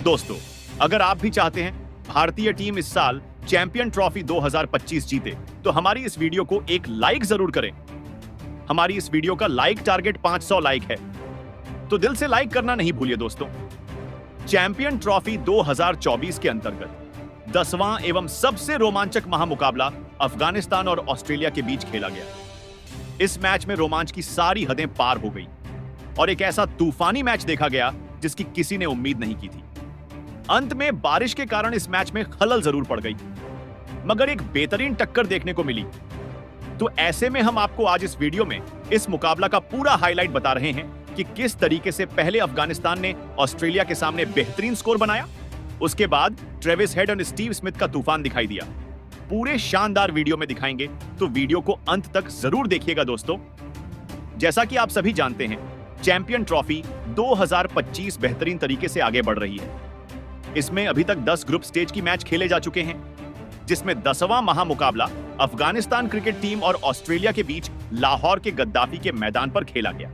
दोस्तों, अगर आप भी चाहते हैं भारतीय टीम इस साल चैंपियन ट्रॉफी 2025 जीते, तो हमारी इस वीडियो को एक लाइक जरूर करें। हमारी इस वीडियो का लाइक टारगेट 500 लाइक है, तो दिल से लाइक करना नहीं भूलिए दोस्तों। चैंपियन ट्रॉफी 2024 के अंतर्गत 10वां एवं सबसे रोमांचक महामुकाबला अफगानिस्तान और ऑस्ट्रेलिया के बीच खेला गया। इस मैच में रोमांच की सारी हदें पार हो गई और एक ऐसा तूफानी मैच देखा गया जिसकी किसी ने उम्मीद नहीं की थी। अंत में बारिश के कारण इस मैच में खलल जरूर पड़ गई, मगर एक बेहतरीन टक्कर देखने को मिली। तो ऐसे में हम आपको आज इस वीडियो में इस मुकाबला का पूरा हाईलाइट बता रहे हैं कि किस तरीके से पहले अफगानिस्तान ने ऑस्ट्रेलिया के सामने बेहतरीन स्कोर बनाया, उसके बाद ट्रेविस हेड और स्टीव स्मिथ का तूफान दिखाई दिया। पूरे शानदार वीडियो में दिखाएंगे, तो वीडियो को अंत तक जरूर देखिएगा दोस्तों। जैसा कि आप सभी जानते हैं, चैंपियन ट्रॉफी 2025 बेहतरीन तरीके से आगे बढ़ रही है। इसमें अभी तक 10 ग्रुप स्टेज की मैच खेले जा चुके हैं, जिसमें 10वां महामुकाबला अफगानिस्तान क्रिकेट टीम और ऑस्ट्रेलिया के बीच लाहौर के गद्दाफी के मैदान पर खेला गया।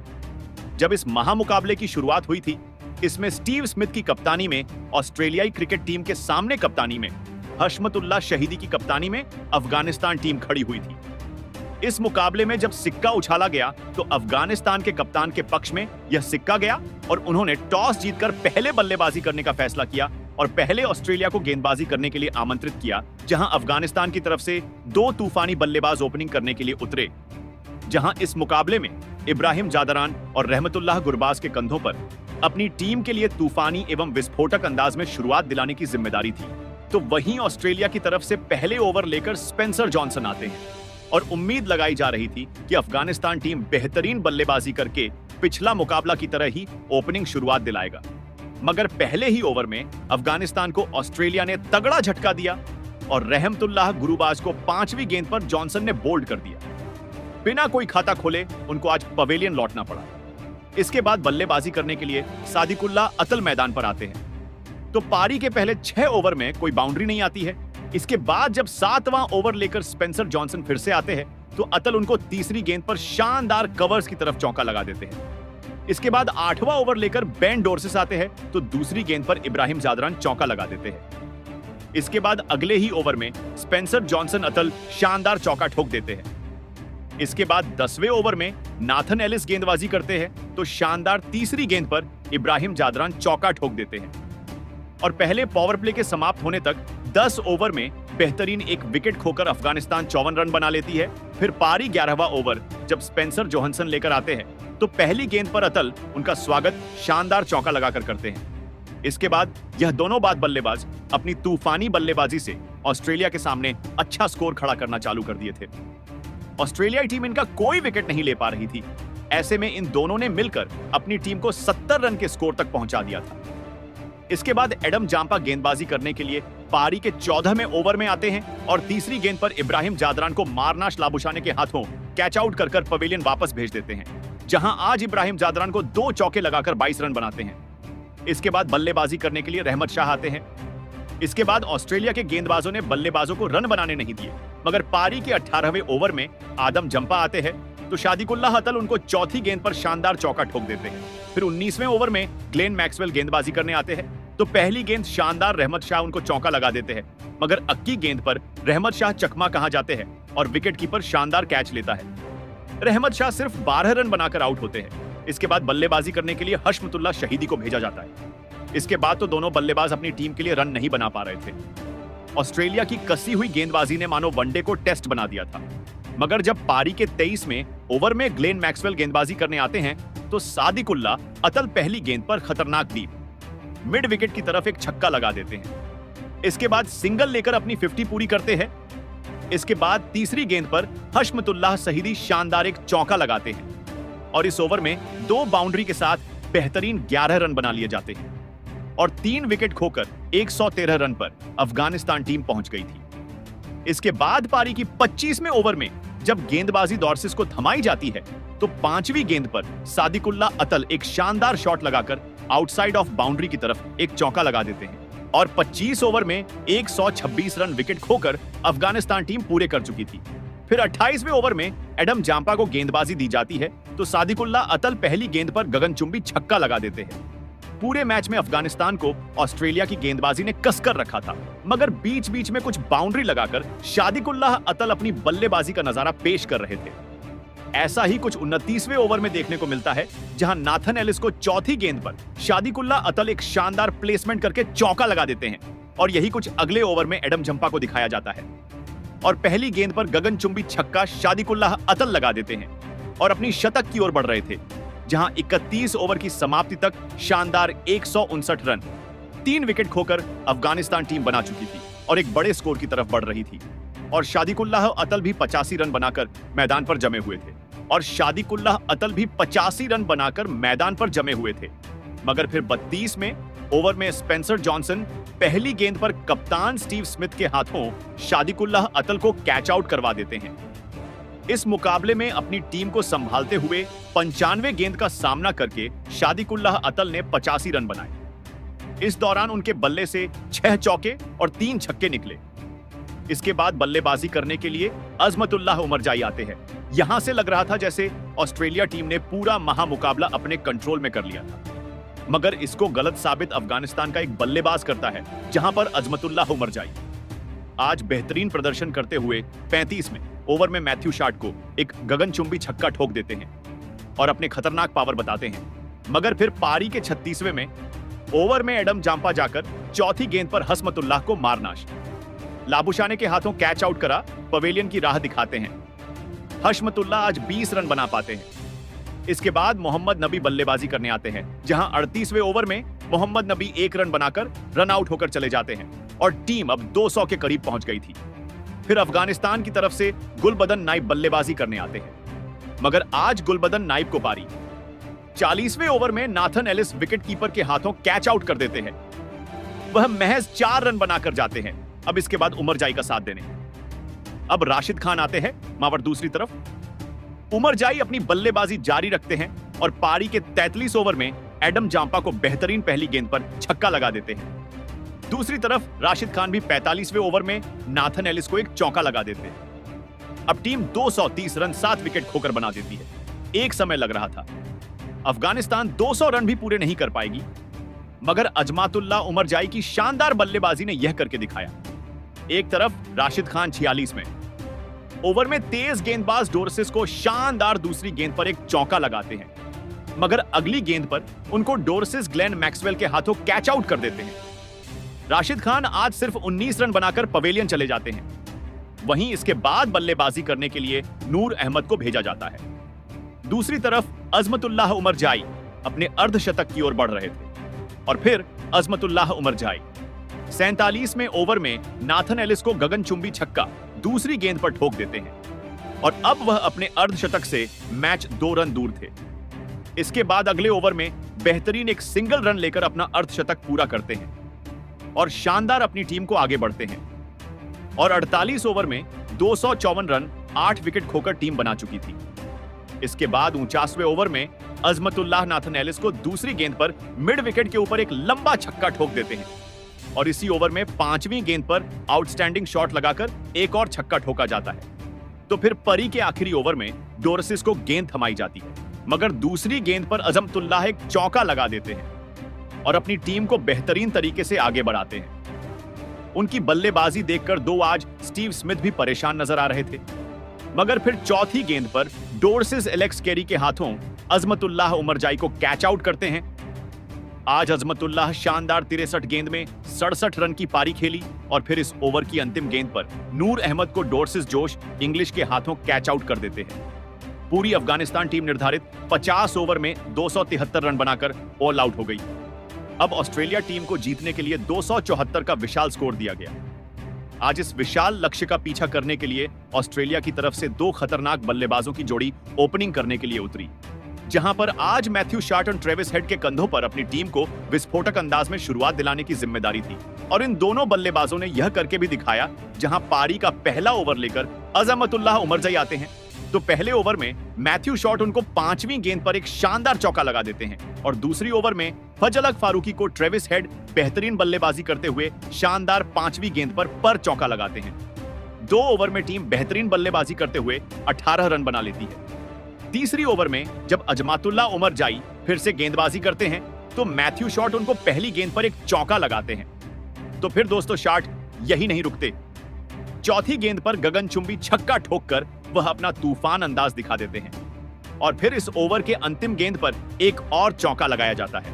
जब इस महामुकाबले की शुरुआत हुई थी, इसमें स्टीव स्मिथ की कप्तानी में ऑस्ट्रेलियाई क्रिकेट टीम के सामने कप्तानी में हशमतुल्लाह शहीदी की कप्तानी में अफगानिस्तान टीम खड़ी हुई थी। इस मुकाबले में जब सिक्का उछाला गया तो अफगानिस्तान के कप्तान के पक्ष में यह सिक्का गया और उन्होंने टॉस जीतकर पहले बल्लेबाजी करने का फैसला किया और पहले ऑस्ट्रेलिया को गेंदबाजी करने के लिए आमंत्रित किया, जहां अफगानिस्तान की तरफ से 2 तूफानी बल्लेबाज ओपनिंग करने के लिए उतरे। जहां इस मुकाबले में इब्राहिम जादरान और रहमतुल्लाह गुरबाज के कंधों पर अपनी टीम के लिए तूफानी एवं विस्फोटक अंदाज में शुरुआत दिलाने की जिम्मेदारी थी, तो वहीं ऑस्ट्रेलिया की तरफ से पहले ओवर लेकर स्पेंसर जॉनसन आते हैं और उम्मीद लगाई जा रही थी कि अफगानिस्तान टीम बेहतरीन बल्लेबाजी करके पिछला मुकाबला की तरह ही ओपनिंग शुरुआत दिलाएगा। मगर पहले ही ओवर में अफगानिस्तान को ऑस्ट्रेलिया ने तगड़ा झटका दिया और रहमतुल्लाह गुरबाज को 5वीं गेंद पर जॉनसन ने बोल्ड कर दिया। बिना कोई खाता खोले उनको आज पवेलियन लौटना पड़ा। इसके बाद बल्लेबाजी करने के लिए सादिकुल्लाह अतल मैदान पर आते हैं, तो पारी के पहले 6 ओवर में कोई बाउंड्री नहीं आती है। इसके बाद जब 7वां ओवर लेकर स्पेंसर जॉनसन फिर से आते हैं, तो अतल उनको तीसरी गेंद पर शानदार कवर्स की तरफ चौका लगा देते हैं। इसके बाद 8वां ओवर लेकर बेन डोर्सेस आते हैं, तो दूसरी गेंद पर इब्राहिम जादरान चौका लगा देते हैं। इसके बाद अगले ही ओवर में स्पेंसर जॉनसन अतल शानदार चौका ठोक देते हैं। इसके बाद 10वें ओवर में नाथन एलिस गेंदबाजी करते हैं, तो शानदार तीसरी गेंद पर इब्राहिम जादरान चौका ठोक देते हैं और पहले पावर प्ले के समाप्त होने तक 10 ओवर में बेहतरीन एक विकेट खोकर अफगानिस्तान 54 रन बना लेती है। फिर पारी 11वां ओवर जब स्पेंसर जोहानसन लेकर आते हैं, तो पहली गेंद पर अतल उनका स्वागत शानदार चौका लगाकर करते हैं। इसके बाद यह दोनों बाद बल्लेबाज अपनी तूफानी बल्लेबाजी से ऑस्ट्रेलिया के सामने अच्छा स्कोर खड़ा करना चालू कर दिए थे। ऑस्ट्रेलियाई टीम इनका कोई विकेट नहीं ले पा रही थी। ऐसे में इन दोनों ने मिलकर अपनी टीम को 70 रन के स्कोर तक पहुंचा दिया था। इसके बाद एडम जांपा गेंदबाजी करने के लिए पारी के 14वें ओवर में आते हैं और तीसरी गेंद पर इब्राहिम जादरान को मारनाश लाबुशाने के हाथों कैच आउट कर पवेलियन वापस भेज देते हैं, जहां आज इब्राहिम जादरान को 2 चौके लगाकर 22 रन बनाते हैं। इसके बाद बल्लेबाजी करने के लिए रहमत शाह आते हैं। इसके बाद ऑस्ट्रेलिया के गेंदबाजों ने बल्लेबाजों को रन बनाने नहीं दिए, मगर पारी के 18वें ओवर में आदम जंपा आते हैं, तो शादिकुल्लाह अतल उनको चौथी गेंद पर शानदार चौका ठोक देते हैं। फिर 19वें ओवर में ग्लेन मैक्सवेल गेंदबाजी करने आते हैं, तो पहली गेंद शानदार रहमत शाह उनको चौका लगा देते हैं, मगर अक्की गेंद पर रहमत शाह चकमा कहां जाते हैं और विकेट कीपर शानदार कैच लेता है। रहमत शाह सिर्फ 12 रन बनाकर आउट होते हैं। इसके बाद बल्लेबाजी करने के लिए हशमतुल्लाह शहीदी को भेजा जाता है। इसके बाद तो दोनों बल्लेबाज अपनी टीम के लिए रन नहीं बना पा रहे थे। ऑस्ट्रेलिया की कसी हुई गेंदबाजी ने मानो वनडे को टेस्ट बना दिया था, मगर जब पारी के 23वें ओवर में ग्लेन मैक्सवेल गेंदबाजी करने आते हैं, तो सादिकुल्लाह अतल पहली गेंद पर खतरनाक डीप मिड विकेट की तरफ एक छक्का लगा देते हैं। इसके बाद सिंगल लेकर अपनी 50 पूरी करते हैं। इसके बाद तीसरी गेंद पर हशमतुल्लाह शहीदी शानदार एक चौका लगाते हैं और इस ओवर में 2 बाउंड्री के साथ बेहतरीन 11 रन बना लिए जाते हैं और 3 विकेट खोकर 113 रन पर अफगानिस्तान टीम पहुंच गई थी। इसके बाद पारी की 25वें ओवर में जब गेंदबाजी डॉर्सेस को थमाई जाती है, तो 5वीं गेंद पर सादिकुल्लाह अतल एक शानदार शॉट लगाकर आउटसाइड ऑफ बाउंड्री की तरफ एक चौका लगा देते हैं और 25 ओवर में 126 रन विकेट खोकर अफगानिस्तान टीम पूरे कर चुकी थी। फिर 28वें ओवर में एडम जांपा को गेंदबाजी दी जाती है, तो सादिकुल्लाह अतल पहली गेंद पर गगनचुंबी छक्का लगा देते हैं। पूरे मैच में अफगानिस्तान को ऑस्ट्रेलिया की गेंदबाजी ने कसकर रखा था, मगर बीच बीच में कुछ बाउंड्री लगाकर शादिकुल्लाह अतल अपनी बल्लेबाजी का नजारा पेश कर रहे थे। ऐसा ही कुछ 29वें ओवर में देखने को मिलता है, जहां नाथन एलिस को चौथी गेंद पर शादिकुल्लाह अतल एक शानदार प्लेसमेंट करके चौका लगा देते हैं, और यही कुछ अगले ओवर में एडम जंपा को दिखाया जाता है और पहली गेंद पर गगनचुंबी छक्का शादिकुल्लाह अतल लगा देते हैं और अपनी शतक की ओर बढ़ रहे थे, जहां 31 ओवर की समाप्ति तक शानदार 159 रन 3 विकेट खोकर अफगानिस्तान टीम बना चुकी थी और एक बड़े स्कोर की तरफ बढ़ रही थी। और शादिकुल्लाह अतल भी 85 रन बनाकर मैदान पर जमे हुए थे। मगर फिर 32वें ओवर में स्पेंसर जॉनसन पहली गेंद पर कप्तान स्टीव स्मिथ के हाथों शादिकुल्लाह अतल को कैच आउट करवा देते हैं। इस मुकाबले में अपनी टीम को संभालते हुए 95 गेंद का सामना करके शादिकुल्लाह अतल ने 85 रन बनाए। इस दौरान उनके बल्ले से 6 चौके और 3 छक्के निकले। इसके बाद बल्लेबाजी करने के लिए अजमतुल्लाह उमरजाई आते हैं। यहां से लग रहा था जैसे ऑस्ट्रेलिया टीम ने पूरा महामुकाबला अपने कंट्रोल में कर लिया था, मगर इसको गलत साबित अफगानिस्तान का एक बल्लेबाज करता है, जहां पर अजमतुल्लाह उमरजाई आज बेहतरीन प्रदर्शन करते हुए 35वें ओवर में मैथ्यू शार्ट को एक गगनचुंबी छक्का ठोक देते हैं और अपने खतरनाक पावर बताते हैं। मगर फिर पारी के 36वें ओवर में एडम जांपा जाकर चौथी गेंद पर हसमतुल्लाह को मारनाश लाबुशाने के हाथों कैच आउट करा पवेलियन की राह दिखाते हैं। हशमतुल्लाह आज 20 रन बना पाते हैं। इसके बाद मोहम्मद नबी बल्लेबाजी करने आते हैं, जहां 38वें ओवर में मोहम्मद नबी 1 रन बनाकर रन आउट होकर चले जाते हैं और टीम अब 200 के करीब पहुंच गई थी। फिर अफगानिस्तान की तरफ से गुलबदन नाइब बल्लेबाजी करने आते हैं, मगर आज गुलबदन नाइब को पारी 40वें ओवर में नाथन एलिस विकेट कीपर के हाथों कैच आउट कर देते हैं। वह महज 4 रन बनाकर जाते हैं। अब इसके बाद उमरजाई का साथ देने अब राशिद खान आते हैं मावर दूसरी तरफ। उमरजाई अपनी बल्लेबाजी जारी रखते हैं और पारी के 33 ओवर में एडम जांपा को बेहतरीन पहली गेंद पर छक्का लगा देते हैं। दूसरी तरफ राशिद खान भी 45वें ओवर में नाथन एलिस को एक चौका लगा देते हैं। अब टीम 230 रन 7 विकेट खोकर बना देती है। एक समय लग रहा था अफगानिस्तान 200 रन भी पूरे नहीं कर पाएगी, मगर अजमातुल्लाह उमरजाई की शानदार बल्लेबाजी ने यह करके दिखाया। एक तरफ राशिद खान 46वें ओवर में तेज गेंदबाज डोरसिस को शानदार दूसरी गेंद पर एक चौका लगाते हैं, मगर अगली गेंद पर उनको डोरसिस ग्लेन मैक्सवेल के हाथों कैच आउट कर देते हैं। राशिद खान आज सिर्फ 19 रन बनाकर पवेलियन चले जाते हैं। वहीं इसके बाद बल्लेबाजी करने के लिए नूर अहमद को भेजा जाता है। दूसरी तरफ अजमतुल्लाह उमरजाई अपने अर्धशतक की ओर बढ़ रहे थे और फिर अजमतुल्लाह उमरजाई 47वें ओवर में नाथन एलिस को गगनचुंबी छक्का दूसरी गेंद पर ठोक देते हैं और अब वह अपने अर्धशतक से मैच 2 रन दूर थे। इसके बाद अगले ओवर में बेहतरीन एक सिंगल रन लेकर अपना अर्धशतक पूरा करते हैं और शानदार अपनी टीम को आगे बढ़ते हैं और 48 ओवर में 254 रन 8 विकेट खोकर टीम बना चुकी थी। इसके बाद 49वें ओवर में अजमतुल्लाह नाथन एलिस को दूसरी गेंद पर मिड विकेट के ऊपर एक लंबा छक्का ठोक देते हैं और इसी ओवर में 5वीं गेंद पर आउटस्टैंडिंग शॉट लगाकर एक और छक्का ठोका जाता है। तो फिर परी के आखिरी ओवर में डोरसिस को गेंद थमाई जाती है, मगर दूसरी गेंद पर अजमतुल्लाह एक चौका लगा देते हैं और अपनी टीम को बेहतरीन तरीके से आगे बढ़ाते हैं। उनकी बल्लेबाजी देखकर दो आज स्टीव स्मिथ भी परेशान नजर आ रहे थे, मगर फिर चौथी गेंद पर डोरसिस एलेक्स कैरी के हाथों अजमतुल्लाह उमरजाई को कैच आउट करते हैं। आज अजमतुल्लाह शानदार 63 गेंद में 67 रन की पारी खेली और फिर इस ओवर की अंतिम गेंद पर नूर अहमद को डोरसिस जोश इंग्लिश के हाथों कैच आउट कर देते हैं। पूरी अफगानिस्तान टीम निर्धारित 50 ओवर में 273 रन बनाकर ऑल आउट हो गई। अब ऑस्ट्रेलिया टीम को जीतने के लिए 274 का विशाल स्कोर दिया गया। आज इस विशाल लक्ष्य का पीछा करने के लिए ऑस्ट्रेलिया की तरफ से 2 खतरनाक बल्लेबाजों की जोड़ी ओपनिंग करने के लिए उतरी, जहां पर आज मैथ्यू शार्ट और ट्रेविस हेड के कंधों पर अपनी टीम को विस्फोटक अंदाज में शुरुआत दिलाने की जिम्मेदारी थी। और इन दोनों बल्लेबाजों ने यह करके भी दिखाया, जहां पारी का पहला ओवर लेकर अजमतुल्लाह उमरजाई आते हैं तो पहले ओवर में मैथ्यू शॉट उनको 5वीं गेंद पर एक शानदार चौका लगा देते हैं और दूसरी ओवर में फजलक फारूकी को ट्रेविस हेड बेहतरीन बल्लेबाजी करते हुए शानदार 5वीं गेंद पर चौका लगाते हैं। 2 ओवर में टीम बेहतरीन बल्लेबाजी करते हुए 18 रन बना लेती है। तीसरी ओवर में जब अजमातुल्लाह उमरजाई फिर से गेंदबाजी करते हैं तो मैथ्यू शॉट उनको पहली गेंद पर एक चौका लगाते हैं। तो फिर दोस्तों शॉट यही नहीं रुकते, चौथी गेंद पर गगनचुंबी छक्का ठोककर वह अपना तूफान अंदाज दिखा देते हैं और फिर इस ओवर के अंतिम गेंद पर एक और चौका लगाया जाता है।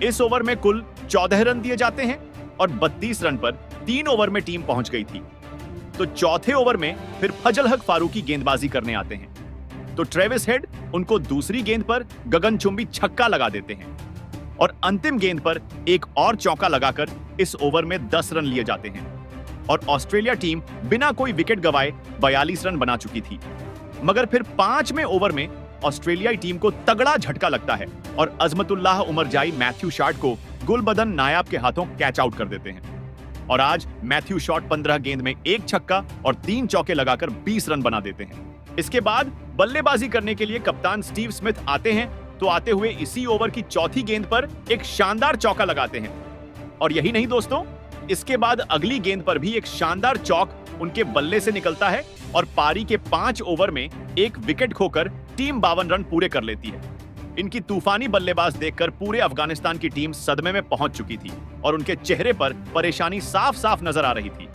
इस ओवर में कुल 14 रन दिए जाते हैं और 32 रन पर 3 ओवर में टीम पहुंच गई थी। तो चौथे ओवर में फिर फजल हक फारूकी गेंदबाजी करने आते हैं। तो ट्रेविस हेड उनको दूसरी गेंद पर गगनचुंबी छक्का लगा देते हैं और अंतिम गेंद पर एक और चौका लगाकर इस ओवर में 10 रन लिए जाते हैं और ऑस्ट्रेलिया टीम बिना कोई विकेट गंवाए 42 रन बना चुकी थी। मगर फिर 5वें ओवर में ऑस्ट्रेलियाई टीम को तगड़ा झटका लगता है और अजमतुल्लाह उमरजाई मैथ्यू शॉट को गुलबदन नायाब के हाथों कैच आउट कर देते हैं और आज मैथ्यू शॉट 15 गेंद में 1 छक्का और 3 चौके लगाकर 20 रन बना देते हैं। इसके बाद बल्लेबाजी करने के लिए कप्तान स्टीव स्मिथ आते हैं, तो आते हुए इसी ओवर की चौथी गेंद पर एक शानदार चौका लगाते हैं और यही नहीं दोस्तों, इसके बाद अगली गेंद पर भी एक शानदार चौक उनके बल्ले से निकलता है और पारी के 5 ओवर में एक विकेट खोकर टीम 52 रन पूरे कर लेती है। इनकी तूफानी बल्लेबाज देखकर पूरे अफगानिस्तान की टीम सदमे में पहुंच चुकी थी और उनके चेहरे पर परेशानी साफ साफ नजर आ रही थी।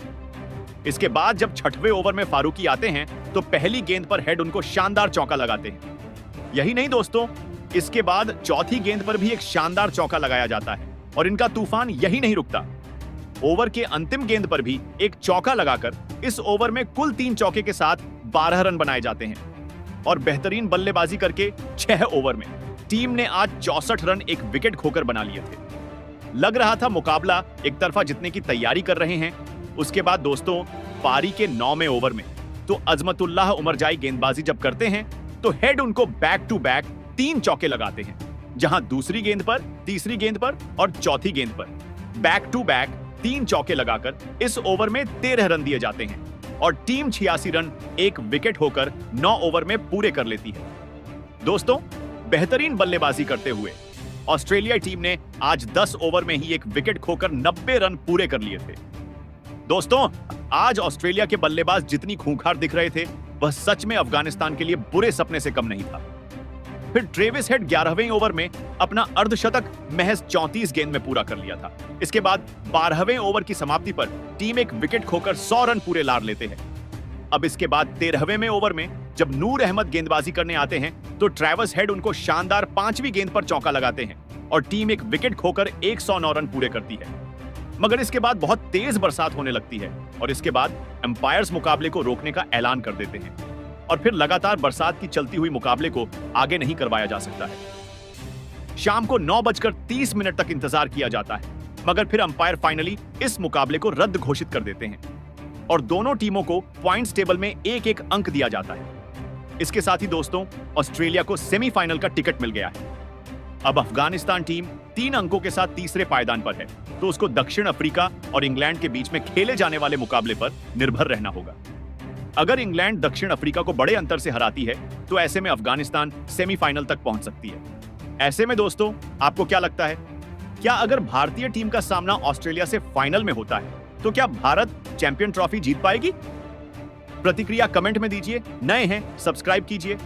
इसके बाद जब 6वें ओवर में फारूकी आते हैं तो पहली गेंद पर हेड उनको शानदार चौका लगाते हैं। यही नहीं दोस्तों, इसके बाद चौथी गेंद पर भी एक शानदार चौका लगाया जाता है और इनका तूफान यही नहीं रुकता। ओवर के अंतिम गेंद पर भी एक चौका लगाकर इस ओवर में कुल 3 चौके के साथ 12 रन बनाए जाते हैं और बेहतरीन बल्लेबाजी करके 6 ओवर में टीम ने आज 64 रन एक विकेट खोकर बना लिए थे। लग रहा था मुकाबला एक तरफा जीतने की तैयारी कर रहे हैं। उसके बाद दोस्तों पारी के 9वें ओवर में तो अजमतुल्लाह उमरजाई गेंदबाजी जब करते हैं तो हेड उनको बैक टू बैक 3 चौके लगाते हैं, जहां दूसरी गेंद पर, तीसरी गेंद पर और चौथी गेंद पर बैक टू बैक 3 चौके लगाकर इस ओवर में 13 रन दिए जाते हैं और टीम 86 रन एक विकेट होकर 9 ओवर में पूरे कर लेती है। दोस्तों बेहतरीन बल्लेबाजी करते हुए ऑस्ट्रेलिया टीम ने आज 10 ओवर में ही एक विकेट खोकर 90 रन पूरे कर लिए थे। दोस्तों आज ऑस्ट्रेलिया के बल्लेबाज जितनी खूंखार दिख रहे थे वह सच में अफगानिस्तान के लिए बुरे सपने से कम नहीं था। फिर ट्रेविस हेड 11वें ओवर में अपना अर्धशतक महज 34 गेंद में पूरा कर लिया था। इसके बाद 12वें ओवर की समाप्ति पर टीम एक विकेट खोकर 100 रन पूरे लार लेते हैं। अब इसके बाद 13वें ओवर में जब नूर अहमद गेंदबाजी करने आते हैं तो ट्रेविस हेड उनको शानदार 5वीं गेंद पर चौका लगाते हैं और टीम एक विकेट खोकर 109 रन पूरे करती है। मगर इसके बाद बहुत तेज बरसात होने लगती है और इसके बाद एम्पायर्स मुकाबले को रोकने का ऐलान कर देते हैं और फिर लगातार बरसात की चलती हुई मुकाबले को आगे नहीं करवाया जा सकता है। शाम को 9:30 तक इंतजार किया जाता है, मगर फिर अंपायर फाइनली इस मुकाबले को रद्द घोषित कर देते हैं और दोनों टीमों को पॉइंट्स टेबल में एक एक अंक दिया जाता है। इसके साथ ही दोस्तों ऑस्ट्रेलिया को सेमीफाइनल का टिकट मिल गया है। अब अफगानिस्तान टीम 3 अंकों के साथ तीसरे पायदान पर है, तो उसको दक्षिण अफ्रीका और इंग्लैंड के बीच में खेले जाने वाले मुकाबले पर निर्भर रहना होगा। अगर इंग्लैंड दक्षिण अफ्रीका को बड़े अंतर से हराती है तो ऐसे में अफगानिस्तान सेमीफाइनल तक पहुंच सकती है। ऐसे में दोस्तों आपको क्या लगता है, क्या अगर भारतीय टीम का सामना ऑस्ट्रेलिया से फाइनल में होता है तो क्या भारत चैंपियन ट्रॉफी जीत पाएगी? प्रतिक्रिया कमेंट में दीजिए। नए हैं सब्सक्राइब कीजिए।